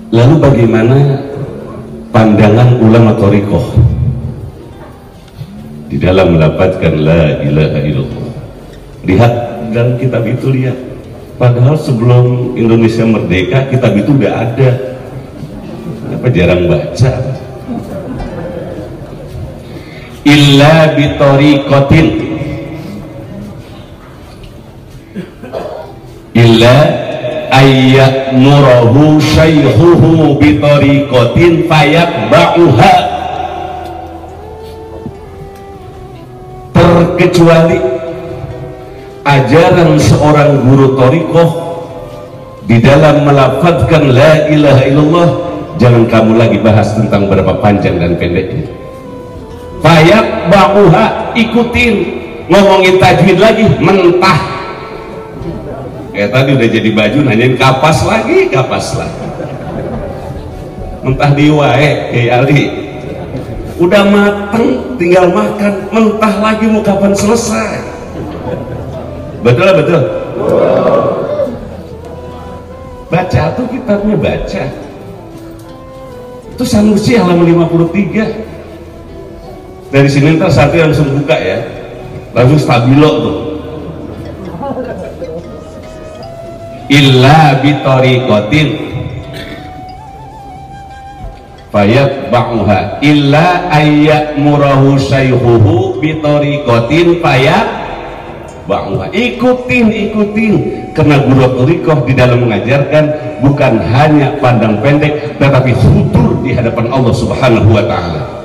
Lalu bagaimana pandangan ulama thariqah di dalam mendapatkan la ilaha illallah? Lihat dalam kitab itu, lihat. Padahal sebelum Indonesia merdeka kitab itu udah ada. Apa jarang baca? Illa bi thariqatin, illa ayyamurahu syaykhuhu bi thariqatin fayatba'uha, terkecuali ajaran seorang guru thariqah di dalam melafadzkan la ilaha illallah, jangan kamu lagi bahas tentang berapa panjang dan pendeknya. Fayatba'uha, ikutin. Ngomongin tajwid lagi mentah. Kayak tadi udah jadi baju nanyain kapas lagi, mentah di wae kayak Ali, udah mateng tinggal makan, mentah lagi mau kapan selesai? Betul. Baca tuh kitabnya, baca itu Sanusi halaman 53. Dari sini ntar satu yang langsung buka ya, langsung stabilo tuh. Illa bitoriqatin fayatba'uha, illa ayyamurahu syaykhuhu bitoriqatin fayatba'uha. Ikutin, karena guru thariqah di dalam mengajarkan bukan hanya pandang pendek tetapi khudur di hadapan Allah Subhanahu wa ta'ala.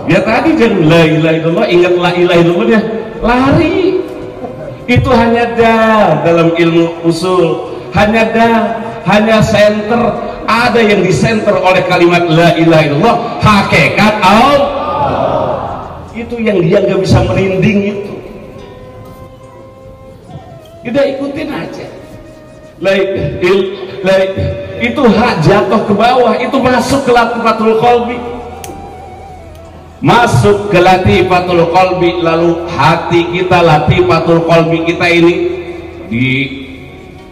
Ya tadi jangan la ilaha illallah, ingat la ilaha illallahnya, lari. Itu hanya dalam ilmu usul, hanya center. Ada yang disenter oleh kalimat la ilaha illallah, hakikat Allah. Itu yang dia nggak bisa merinding itu. Udah ikutin aja. Itu hak jatuh ke bawah, itu masuk ke latifatul qalbi. Masuk ke latifatul qalbi, lalu hati kita, latifatul qalbi kita ini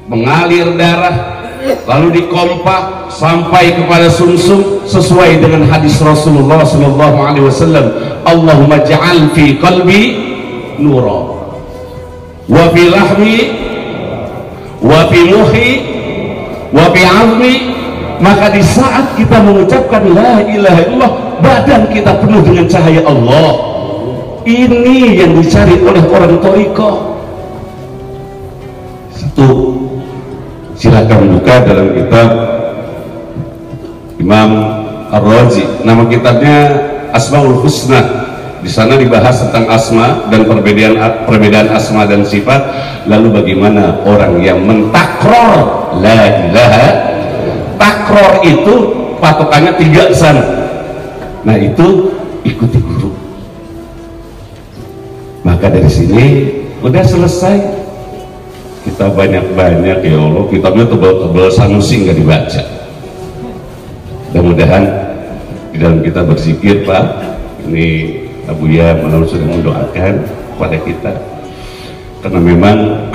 mengalir darah, lalu dikompak sampai kepada sumsum sesuai dengan hadis Rasulullah SAW. Allahumma ja'al fi qalbi nura wa fi lahmi wa fi muhi wa fi azmi. Maka di saat kita mengucapkan la ilaha illallah, badan kita penuh dengan cahaya Allah. Ini yang dicari oleh orang thariqah. Satu, silakan buka dalam kitab Imam Ar-Razi, nama kitabnya Asmaul Husna. Di sana dibahas tentang asma dan perbedaan asma dan sifat. Lalu bagaimana orang yang mentakror la ilaha. Takror itu patokannya 3 sana. Nah itu ikuti guru. Maka dari sini udah selesai. Kita banyak-banyak, ya Allah, kitabnya tebal-tebal, Sanusi nggak dibaca. Mudah-mudahan di dalam kita berzikir, Pak, ini Abu Ya malam sudah mendoakan kepada kita, karena memang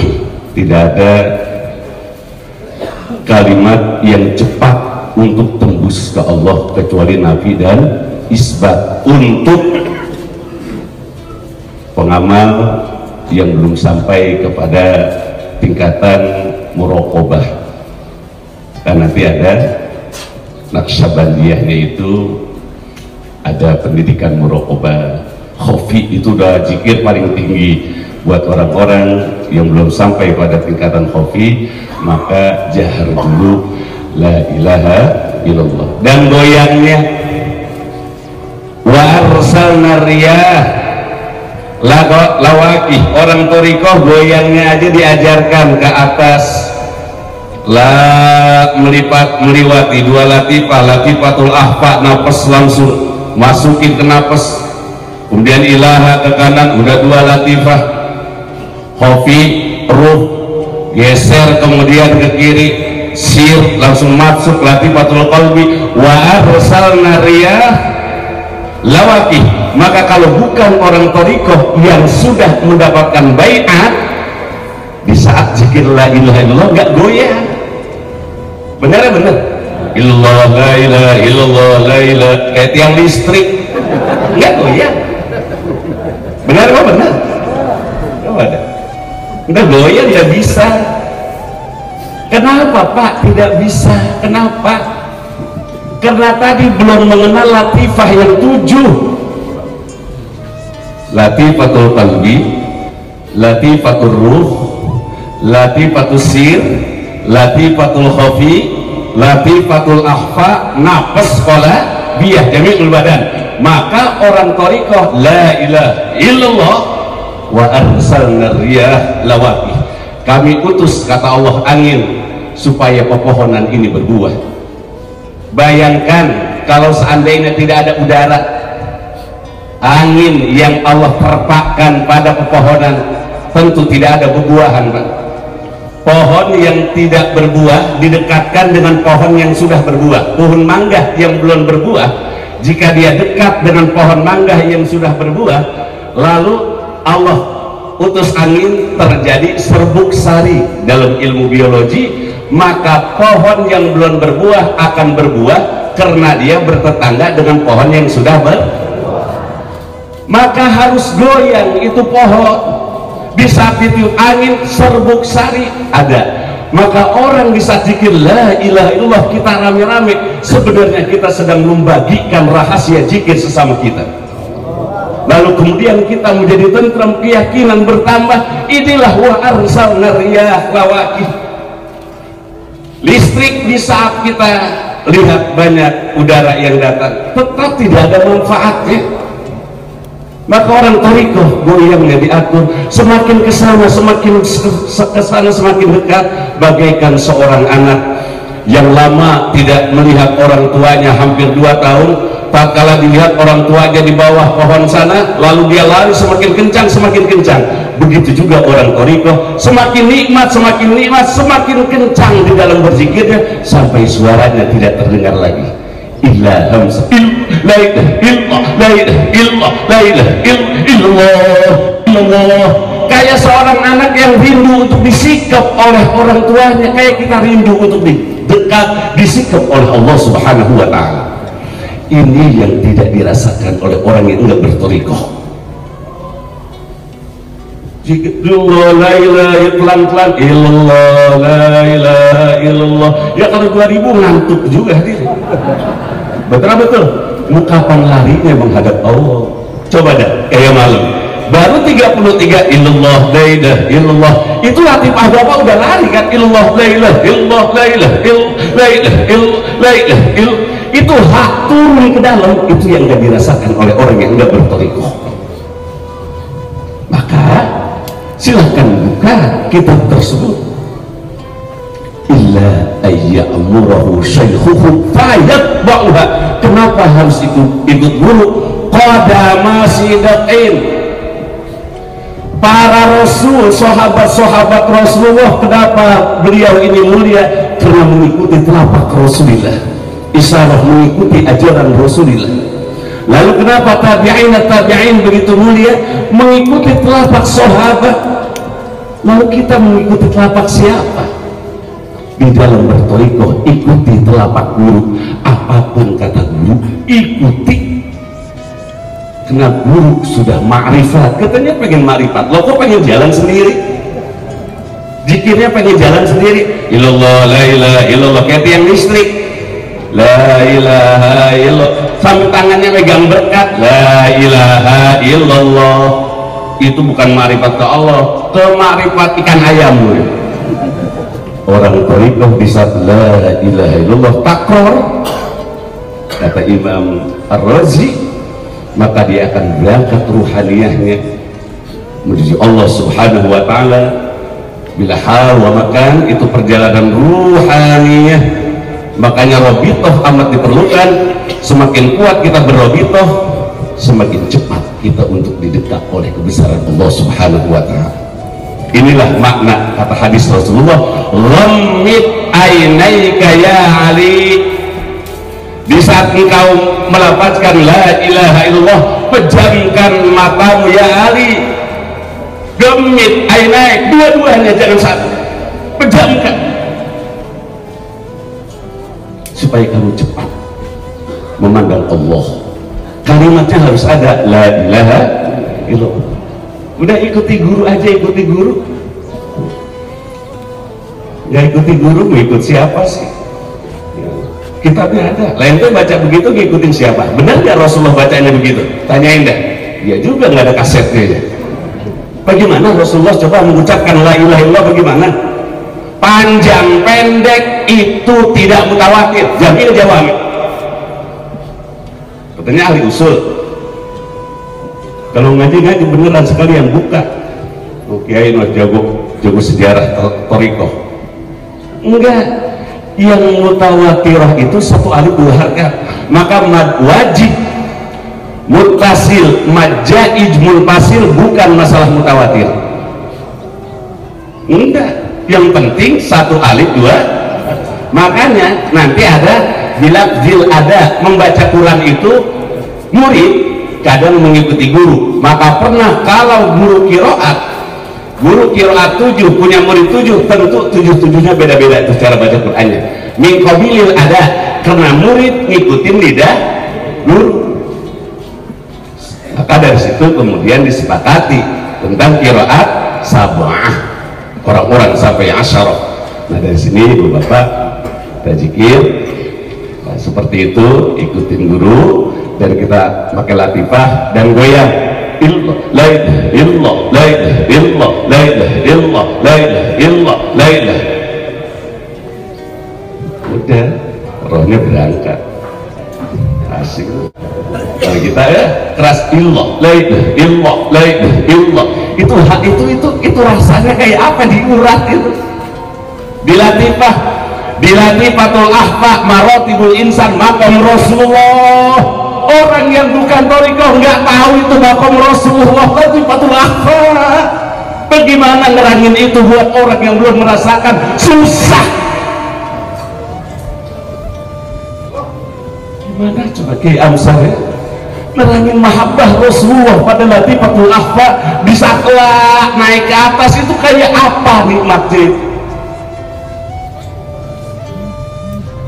tidak ada kalimat yang cepat untuk tembus ke Allah kecuali nafi dan isbat. Untuk pengamal yang belum sampai kepada tingkatan muraqabah, kan nanti ada Naqsyabandiyahnya, itu ada pendidikan muraqabah khafi, itu udah zikir paling tinggi buat orang-orang yang belum sampai pada tingkatan khafi. Maka jahar dulu la ilaha illallah, dan goyangnya wa arsalna riyah lawaki. Orang thariqah goyangnya aja diajarkan ke atas, meliwati dua latifah, latifatul ahfa, nafas langsung masukin ke nafas, kemudian ilaha ke kanan, udah dua latifah, khofi ruh geser kemudian ke kiri, sir langsung masuk latifatul qalbi, wa arsalna riyah lawaki. Maka kalau bukan orang thariqah yang sudah mendapatkan baiat, di saat zikir la ilaha illallah nggak goyah. Benar. Illallah la ilaha illallah la ilaha, kayak tiang listrik nggak goyah. Benar apa benar? Oh, ada. Udah goyah nggak bisa. Kenapa Pak tidak bisa? Kenapa? Karena tadi belum mengenal latifah yang 7. Latifatul qalbi, latifatul ruh, latifatul sir, latifatul khafi, latifatul akhfa, nafas qala biyah jami'ul badan. Maka orang thariqah la ilaha illallah wa arsalna riyah lawaqi. Kami utus, kata Allah, angin supaya pepohonan ini berbuah. Bayangkan kalau seandainya tidak ada udara, angin yang Allah terpakkan pada pepohonan tentu tidak ada buah-buahan, Pak. Pohon yang tidak berbuah didekatkan dengan pohon yang sudah berbuah. Pohon mangga yang belum berbuah, jika dia dekat dengan pohon mangga yang sudah berbuah, lalu Allah utus angin, terjadi serbuk sari dalam ilmu biologi, maka pohon yang belum berbuah akan berbuah karena dia bertetangga dengan pohon yang sudah berbuah. Maka harus goyang itu pohon. Di saat itu angin serbuk sari ada, maka orang bisa zikir la ilaha illallah, kita rame-rame, sebenarnya kita sedang membagikan rahasia zikir sesama kita. Lalu kemudian kita menjadi tentram, keyakinan bertambah. Inilah wa arsalna riyah lawaqi. Listrik di saat kita lihat banyak udara yang datang tetap tidak ada manfaatnya. Maka orang thariqah goyangnya diatur, semakin kesana semakin kesana semakin dekat, bagaikan seorang anak yang lama tidak melihat orang tuanya, hampir 2 tahun. Tak kala dilihat orang tuanya di bawah pohon sana, lalu dia lari semakin kencang semakin kencang. Begitu juga orang thariqah, semakin nikmat semakin kencang di dalam berzikirnya sampai suaranya tidak terdengar lagi. Illa hamsa la ilaha illallah la ilaha illallah la ilaha illallah. Kayak seorang anak yang rindu untuk disikap oleh orang tuanya, kayak kita rindu untuk dekat disikap oleh Allah Subhanahu wa ta'ala. Ini yang tidak dirasakan oleh orang yang enggak berthariqah. Illallah la ilaha pelan-pelan, illallah la ilaha illallah. Ya kalau 2000 ngantuk juga dia. Betul, kapan larinya menghadap Allah? Coba dah kayak malam baru 33 illallah la ilaha illallah, itu latifah Bapak udah lari kan? Illallah la ilaha illallah la ilaha illallah la ilaha illallah la ilaha illallah. Itu hak turun ke dalam, itu yang gak dirasakan oleh orang yang enggak berthariqah. Maka silahkan buka kitab tersebut. Illa ayya'murahu syaykhuhu fayatba'uha. Kenapa harus ikut guru? Qadama sidaqin. Para rasul, sahabat-sahabat Rasulullah, kenapa beliau ini mulia? Karena mengikuti telapak Rasulullah, isyarah mengikuti ajaran Rasulullah. Lalu kenapa tabi'in begitu mulia? Mengikuti telapak sahabat. Lalu kita mengikuti telapak siapa? Di dalam berthariqah ikuti telapak guru. Apapun kata guru ikuti, karena guru sudah ma'rifat. Katanya pengen ma'rifat, lo kok pengen jalan sendiri? Zikirnya pengen jalan sendiri. Illallah la ilaha illallah, kayak tiang listrik. La ilaha illallah, sampai tangannya megang berkat. La ilaha illallah. Itu bukan ma'rifat ke Allah, ke ma'rifat ikan ayam. Orang thariqah bisa la ilaha illallah takror, kata Imam Ar-Razi, maka dia akan berangkat ruhaniyahnya menuju Allah Subhanahu wa ta'ala bila hal wa makan itu perjalanan ruhaniyah. Makanya robitoh amat diperlukan. Semakin kuat kita berrobitoh, semakin cepat kita untuk didekat oleh kebesaran Allah Subhanahu wa ta'ala. Inilah makna kata hadis Rasulullah, ghammid ainaika ya Ali. Di saat engkau melafazkan la ilaha illallah, pejamkan matamu ya Ali. Ghammid ainaik, dua-duanya jangan satu, pejamkan supaya kamu cepat memandang Allah. Kalimatnya harus ada la ilaha illallah. Udah ikuti guru aja, ikuti guru. Nggak ikuti guru, ngikut siapa sih? Kitabnya ada, lain tuh baca begitu ngikutin siapa? Benar nggak Rasulullah bacanya begitu? Tanyain dah. Ya juga nggak ada kasetnya ya. Bagaimana Rasulullah coba mengucapkan la ilaha illallah bagaimana? Panjang pendek itu tidak mutawatir. Jamil jawami. Katanya ahli usul. Kalau ngaji beneran sekalian buka. Kiai jago sejarah thariqah. Enggak. Yang mutawatirah itu satu alif dua harakat. Maka wajib muttasil, majaij munfasil bukan masalah mutawatir. Enggak. Yang penting satu alif dua. Makanya nanti ada bilafzil ada, membaca Quran itu murid kadang mengikuti guru. Maka pernah kalau guru kiroat 7 punya murid 7, tentu 7-7-nya beda-beda itu cara baca Qurannya. Min qabilil ada, karena murid ngikutin lidah guru. Maka dari situ kemudian disepakati tentang kiroat sab'ah, orang-orang sampai asyarah. Nah dari sini ibu bapak kita zikir seperti itu, ikutin guru, dan kita pakai latifah dan goyang. Illallah, la ilaha illallah, la ilaha illallah, la ilaha illallah, la ilaha illallah, la ilaha. Udah, rohnya berangkat. Asik. Kalau kita ya keras illallah, la ilaha illallah, la ilaha illallah. Itu rasanya kayak apa diurat itu. Dilatifatul ahfa maratibul insan maqam Rasulullah. Orang yang bukan thariqah nggak tahu itu maqam Rasulullah, latifatul ahfa. Bagaimana ngerangin itu buat orang yang belum merasakan? Susah. Gimana coba Kiai Amsar ya? Nerangin mahabbah Rasulullah pada latifatul ahfa, bisa kelak naik ke atas itu kayak apa nikmatnya?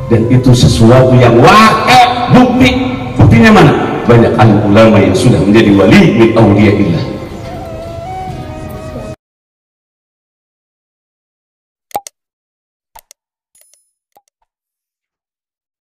Dan itu sesuatu yang buktinya mana? Banyak alim ulama yang sudah menjadi wali min auliyaillah.